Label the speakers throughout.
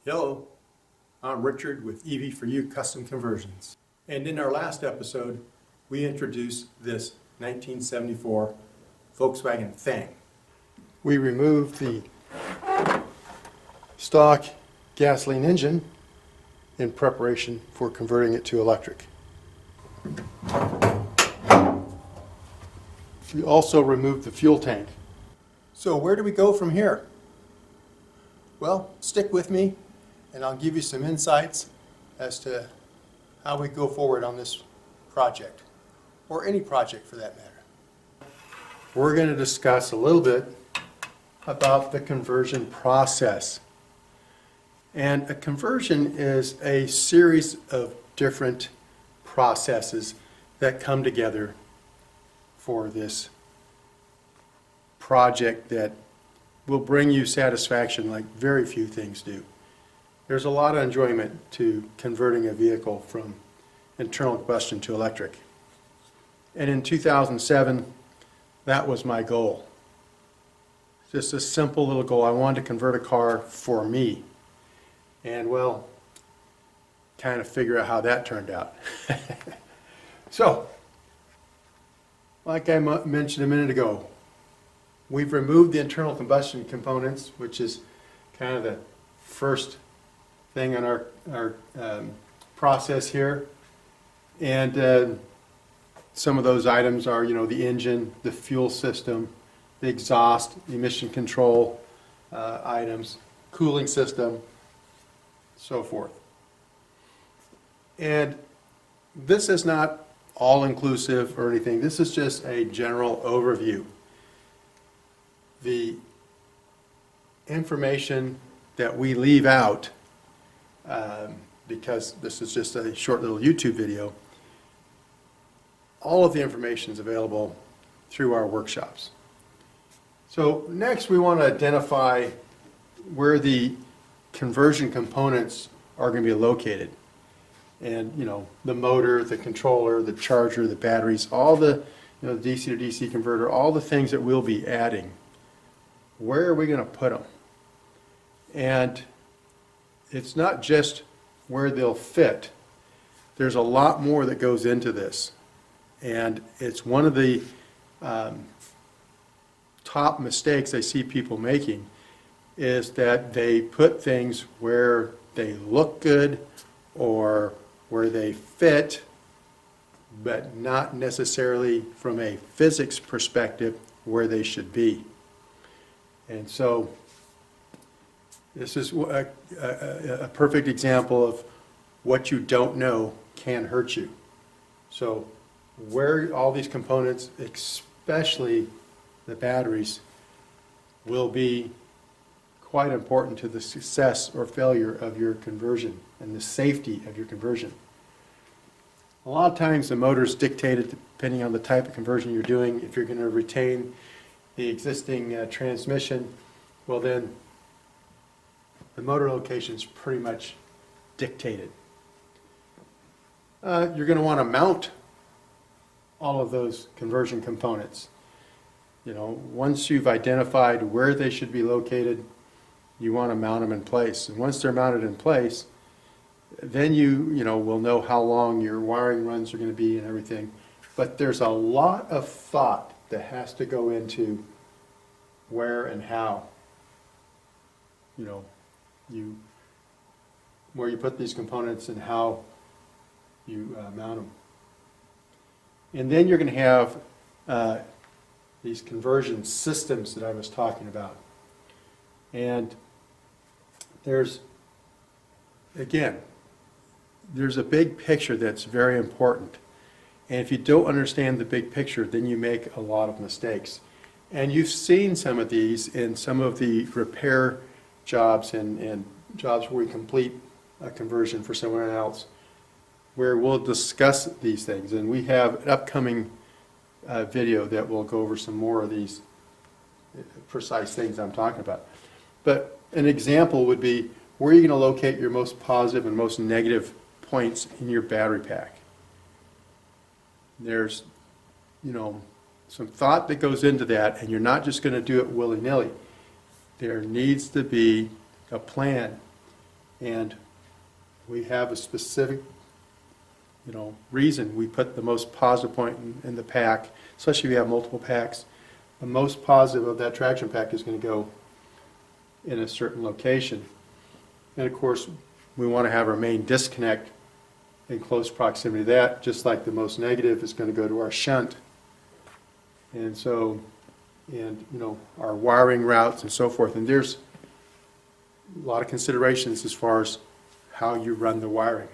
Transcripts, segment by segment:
Speaker 1: Hello, I'm Richard with EV4U Custom Conversions. And in our last episode, we introduced this 1974 Volkswagen Thing. We removed the stock gasoline engine in preparation for converting it to electric. We also removed the fuel tank. So where do we go from here? Well, stick with me and I'll give you some insights as to how we go forward on this project, or any project for that matter. We're going to discuss a little bit about the conversion process. And a conversion is a series of different processes that come together for this project that will bring you satisfaction like very few things do. There's a lot of enjoyment to converting a vehicle from internal combustion to electric. And in 2007, that was my goal. Just a simple little goal. I wanted to convert a car for me. And well, kind of figure out how that turned out. So, like I mentioned a minute ago, we've removed the internal combustion components, which is kind of the first thing on our process here. And some of those items are, the engine, the fuel system, the exhaust, the emission control items, cooling system, so forth. And this is not all-inclusive or anything. This is just a general overview. The information that we leave out, because this is just a short little YouTube video, all of the information is available through our workshops. So next we want to identify where the conversion components are going to be located. And the motor, the controller, the charger, the batteries, all the the DC to DC converter, all the things that we'll be adding. Where are we going to put them? And it's not just where they'll fit. There's a lot more that goes into this. And it's one of the top mistakes I see people making is that they put things where they look good or where they fit, but not necessarily from a physics perspective where they should be. And so this is a perfect example of what you don't know can hurt you. So where all these components, especially the batteries, will be quite important to the success or failure of your conversion and the safety of your conversion. A lot of times the motor is dictated depending on the type of conversion you're doing. If you're going to retain the existing transmission, well then the motor location is pretty much dictated. You're going to want to mount all of those conversion components. Once you've identified where they should be located, you want to mount them in place. And once they're mounted in place, then you will know how long your wiring runs are going to be and everything. But there's a lot of thought that has to go into where and how where you put these components and how you mount them. And then you're going to have these conversion systems that I was talking about. And there's a big picture that's very important. And if you don't understand the big picture, then you make a lot of mistakes. And you've seen some of these in some of the repair jobs and jobs where we complete a conversion for someone else, where we'll discuss these things. And we have an upcoming video that will go over some more of these precise things I'm talking about. But an example would be, where are you going to locate your most positive and most negative points in your battery pack? There's, some thought that goes into that, and you're not just going to do it willy-nilly. There needs to be a plan And we have a specific, reason we put the most positive point in the pack, especially if you have multiple packs. The most positive of that traction pack is going to go in a certain location. And of course, we want to have our main disconnect in close proximity to that, just like the most negative is going to go to our shunt. And so, our wiring routes and so forth. And there's a lot of considerations as far as how you run the wiring.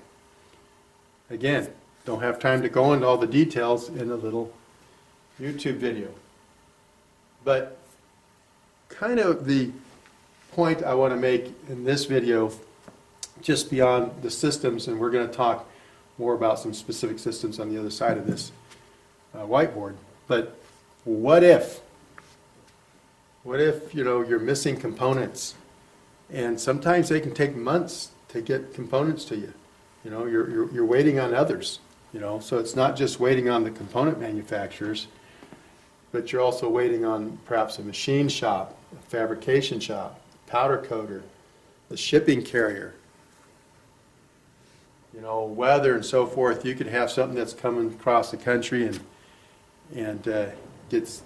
Speaker 1: Again, don't have time to go into all the details in a little YouTube video. But kind of the point I want to make in this video, just beyond the systems, and we're going to talk more about some specific systems on the other side of this whiteboard. But what if you're missing components, and sometimes they can take months to get components to you. You're waiting on others. So it's not just waiting on the component manufacturers, but you're also waiting on perhaps a machine shop, a fabrication shop, powder coater, the shipping carrier, weather and so forth. You could have something that's coming across the country and gets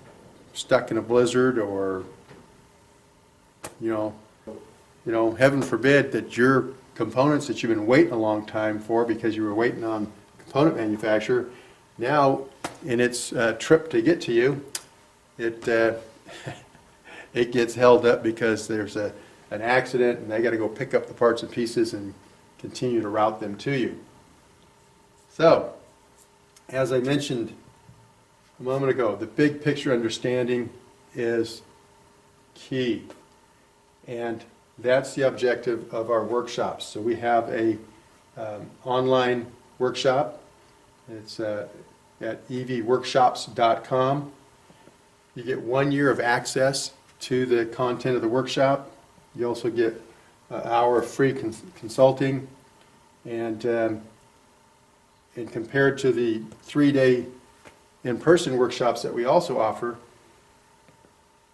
Speaker 1: stuck in a blizzard, or heaven forbid that your components that you've been waiting a long time for because you were waiting on component manufacturer, now in its trip to get to you, it gets held up because there's an accident and they got to go pick up the parts and pieces and continue to route them to you. So, as I mentioned a moment ago, the big picture understanding is key, and that's the objective of our workshops. So we have a online workshop. It's at evworkshops.com. You get 1 year of access to the content of the workshop. You also get an hour of free consulting, and compared to the 3-day in-person workshops that we also offer,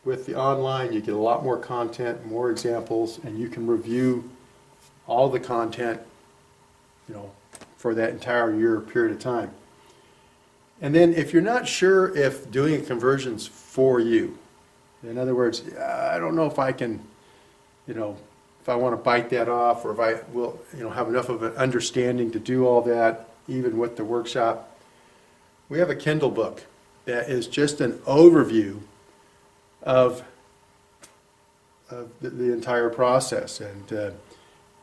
Speaker 1: with the online you get a lot more content, more examples, and you can review all the content for that entire year period of time. And then if you're not sure if doing a conversion's for you, in other words, I don't know if I can, if I want to bite that off, or if I will have enough of an understanding to do all that even with the workshop, we have a Kindle book that is just an overview of the entire process. And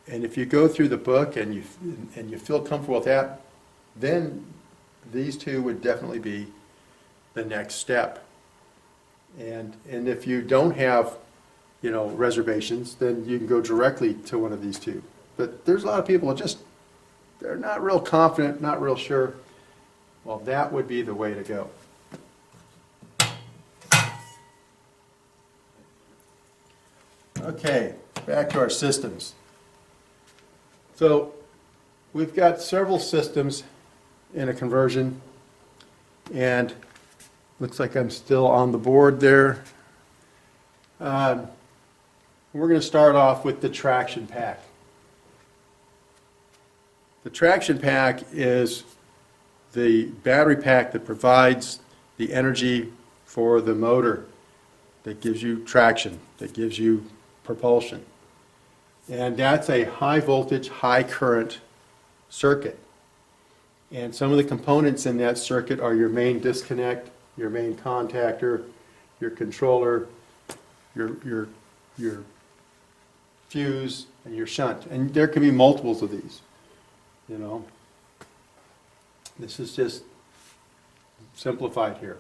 Speaker 1: if you go through the book and you feel comfortable with that, then these two would definitely be the next step. And if you don't have reservations, then you can go directly to one of these two. But there's a lot of people that they're not real confident, not real sure. Well, that would be the way to go. Okay, back to our systems. So we've got several systems in a conversion, and looks like I'm still on the board there. We're going to start off with the traction pack. The traction pack is the battery pack that provides the energy for the motor, that gives you traction, that gives you propulsion. And that's a high voltage, high current circuit. And some of the components in that circuit are your main disconnect, your main contactor, your controller, your fuse, and your shunt. And there can be multiples of these. This is just simplified here.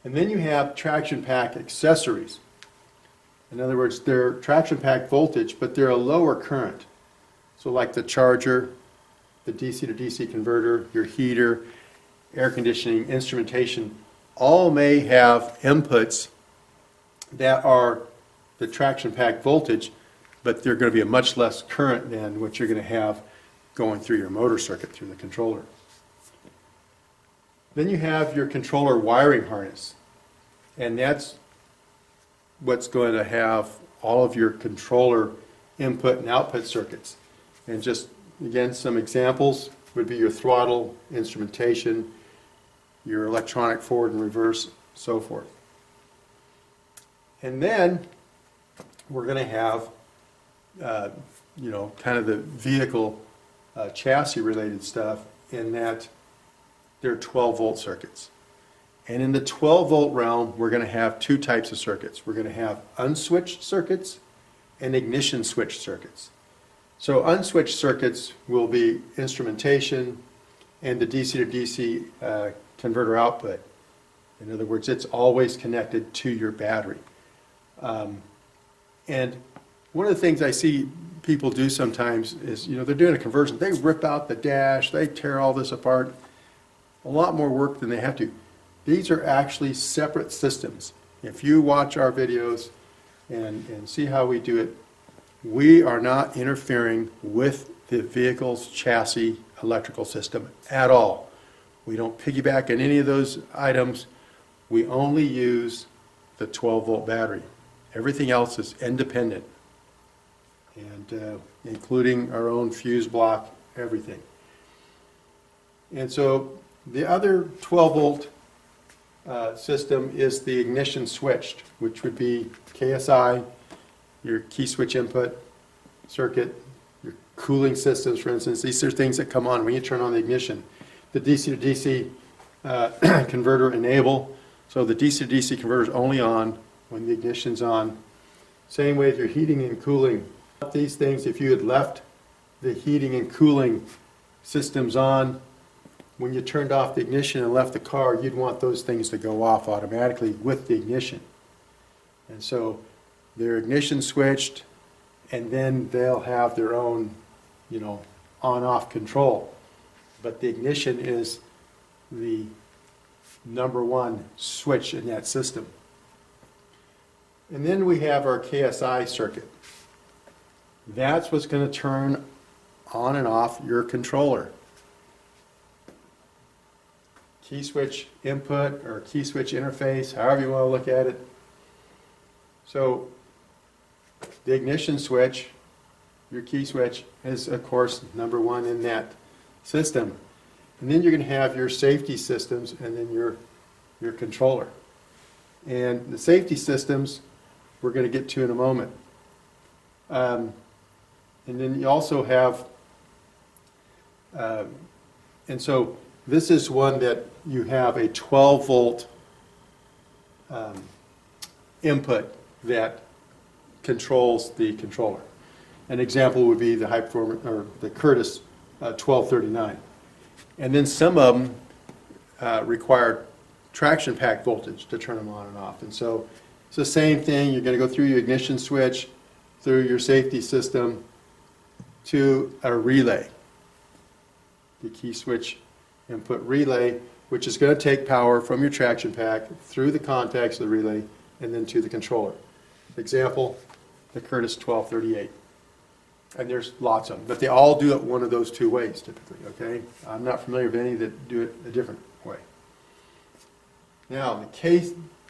Speaker 1: And then you have traction pack accessories. In other words, they're traction pack voltage, but they're a lower current. So like the charger, the DC to DC converter, your heater, air conditioning, instrumentation, all may have inputs that are the traction pack voltage, but they're going to be a much less current than what you're going to have going through your motor circuit through the controller. Then you have your controller wiring harness, and that's what's going to have all of your controller input and output circuits. And just, again, some examples would be your throttle, instrumentation, your electronic forward and reverse, so forth. And then we're going to have, kind of the vehicle chassis related stuff in that they're 12-volt circuits. And in the 12-volt realm, we're going to have two types of circuits. We're going to have unswitched circuits and ignition switched circuits. So unswitched circuits will be instrumentation and the DC to DC converter output. In other words, it's always connected to your battery. And one of the things I see people do sometimes is, they're doing a conversion. They rip out the dash, they tear all this apart. A lot more work than they have to. These are actually separate systems. If you watch our videos and see how we do it, we are not interfering with the vehicle's chassis electrical system at all. We don't piggyback on any of those items. We only use the 12-volt battery. Everything else is independent, and including our own fuse block, everything. And so the other 12-volt system is the ignition switched, which would be KSI, your key switch input circuit, your cooling systems, for instance. These are things that come on when you turn on the ignition. The DC to DC converter enable, so the DC to DC converter is only on when the ignition's on. Same way with your heating and cooling. These things, if you had left the heating and cooling systems on, when you turned off the ignition and left the car, you'd want those things to go off automatically with the ignition. And so they're ignition switched, and then they'll have their own, on-off control. But the ignition is the number one switch in that system. And then we have our KSI circuit. That's what's going to turn on and off your controller. Key switch input or key switch interface, however you want to look at it. So the ignition switch, your key switch, is of course number one in that system. And then you're going to have your safety systems and then your controller. And the safety systems we're going to get to in a moment. And then you also have, and so this is one that you have a 12-volt input that controls the controller. An example would be the high performance or the Curtis 1239. And then some of them require traction pack voltage to turn them on and off. And so it's the same thing. You're going to go through your ignition switch, through your safety system, to a relay. The key switch input relay, which is going to take power from your traction pack through the contacts of the relay and then to the controller. Example, the Curtis 1238. And there's lots of them, but they all do it one of those two ways typically, okay? I'm not familiar with any that do it a different way. Now,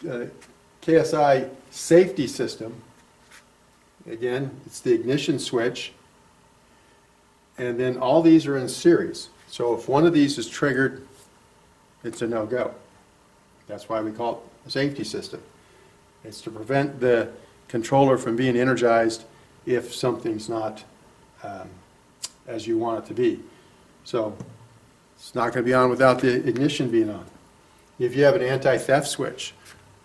Speaker 1: the KSI safety system, again, it's the ignition switch, and then all these are in series. So if one of these is triggered, it's a no-go. That's why we call it a safety system. It's to prevent the controller from being energized if something's not as you want it to be. So it's not going to be on without the ignition being on. If you have an anti-theft switch,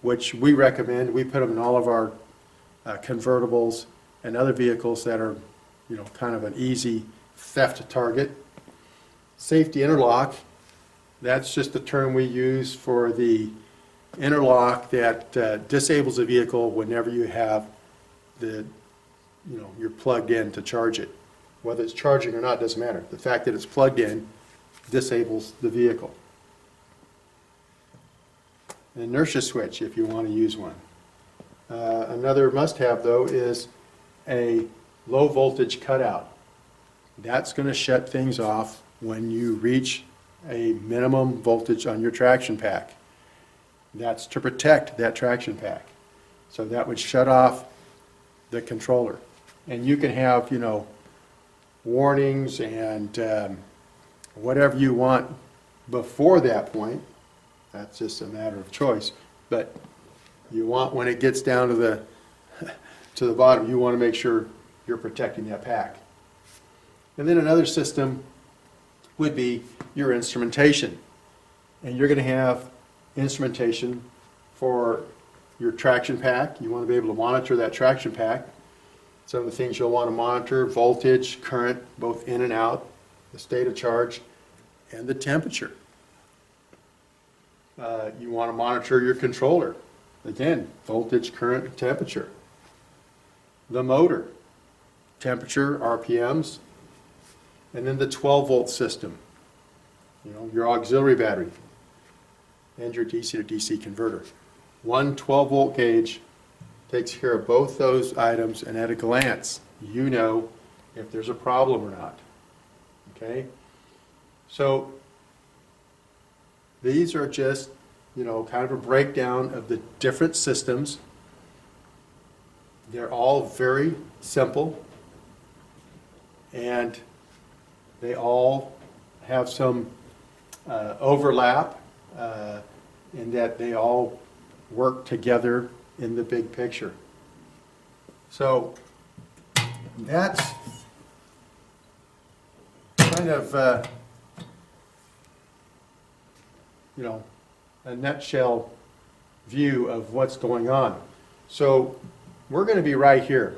Speaker 1: which we recommend, we put them in all of our convertibles and other vehicles that are, kind of an easy theft target. Safety interlock, that's just the term we use for the interlock that disables a vehicle whenever you have the, you're plugged in to charge it. Whether it's charging or not doesn't matter. The fact that it's plugged in disables the vehicle. An inertia switch, if you want to use one. Another must-have, though, is a low voltage cutout. That's going to shut things off when you reach a minimum voltage on your traction pack. That's to protect that traction pack. So that would shut off the controller. And you can have, warnings and whatever you want before that point. That's just a matter of choice. But you want, when it gets down to the to the bottom, you want to make sure you're protecting that pack. And then another system would be your instrumentation. And you're going to have instrumentation for your traction pack. You want to be able to monitor that traction pack. Some of the things you'll want to monitor: voltage, current, both in and out, the state of charge, and the temperature. You want to monitor your controller. Again, voltage, current, temperature. The motor, temperature, RPMs, and then the 12-volt system. Your auxiliary battery and your DC to DC converter. One 12-volt gauge takes care of both those items, and at a glance, you know if there's a problem or not. Okay? So these are just, kind of a breakdown of the different systems. They're all very simple, and they all have some overlap in that they all work together in the big picture. So that's kind of a nutshell view of what's going on. So we're going to be right here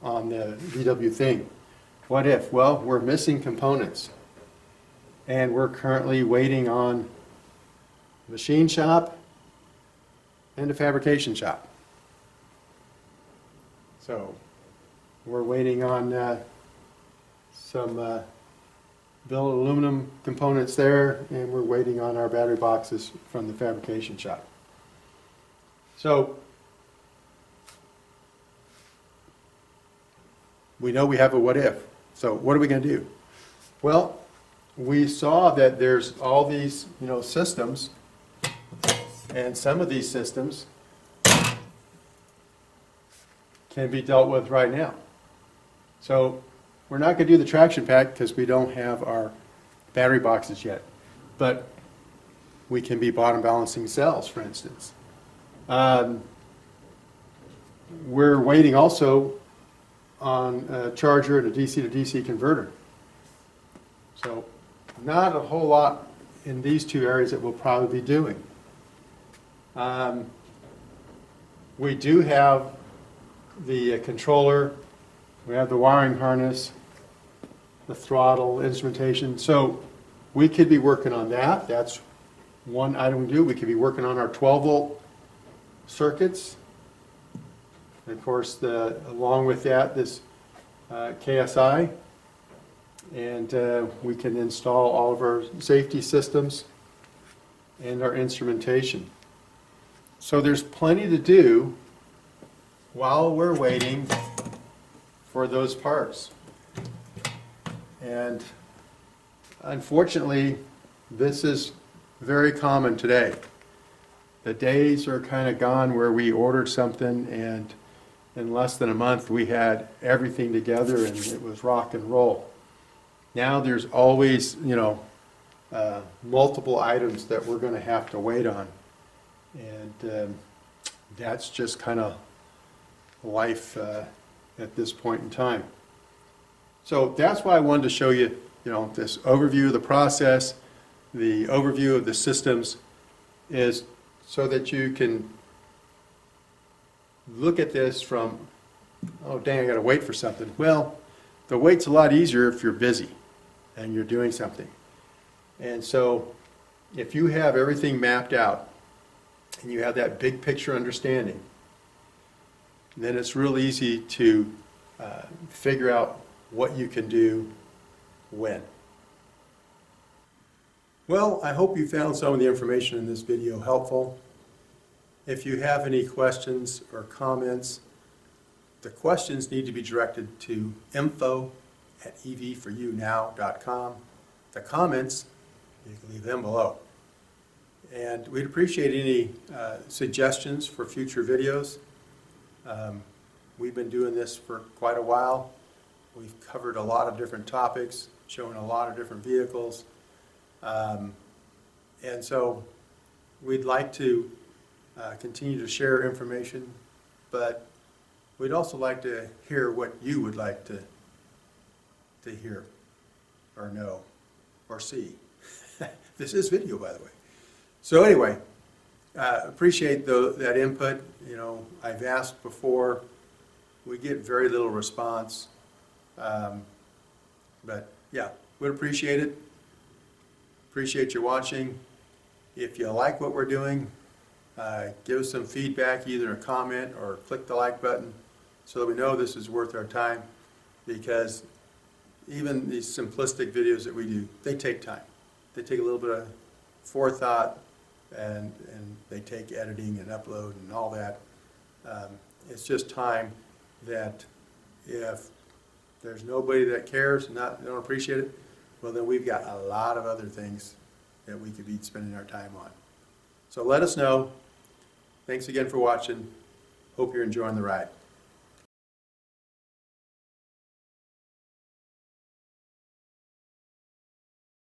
Speaker 1: on the VW thing. What if? Well, we're missing components, and we're currently waiting on machine shop and a fabrication shop. So we're waiting on some billet aluminum components there, and we're waiting on our battery boxes from the fabrication shop. So we know we have a what if. So what are we going to do? Well, we saw that there's all these systems, and some of these systems can be dealt with right now. So we're not going to do the traction pack because we don't have our battery boxes yet, but we can be bottom balancing cells, for instance. We're waiting also on a charger and a DC to DC converter. So not a whole lot in these two areas that we'll probably be doing. We do have the controller, we have the wiring harness, the throttle, instrumentation. So we could be working on that. That's one item we do. We could be working on our 12-volt circuits. And of course, along with that, this KSI. And we can install all of our safety systems and our instrumentation. So there's plenty to do while we're waiting for those parts. And unfortunately, this is very common today. The days are kind of gone where we ordered something and in less than a month we had everything together and it was rock and roll. Now there's always, multiple items that we're going to have to wait on. And that's just kind of life at this point in time. So that's why I wanted to show you, this overview of the process, the overview of the systems, is so that you can look at this from, oh dang, I got to wait for something. Well, the wait's a lot easier if you're busy and you're doing something. And so if you have everything mapped out and you have that big picture understanding, then it's real easy to figure out what you can do when. Well, I hope you found some of the information in this video helpful. If you have any questions or comments, the questions need to be directed to info@evforyounow.com. The comments, you can leave them below. And we'd appreciate any suggestions for future videos. We've been doing this for quite a while, We've covered a lot of different topics, showing a lot of different vehicles. And so we'd like to continue to share information, but we'd also like to hear what you would like to hear or know or see. This is video, by the way. So anyway, appreciate that input. You know, I've asked before. We get very little response. But yeah, we'd appreciate it. Appreciate you watching. If you like what we're doing, give us some feedback, either a comment or click the like button so that we know this is worth our time, because even these simplistic videos that we do, they take time. They take a little bit of forethought, and they take editing and upload and all that. It's just time that if there's nobody that cares and don't appreciate it, well, then we've got a lot of other things that we could be spending our time on. So let us know. Thanks again for watching. Hope you're enjoying the ride.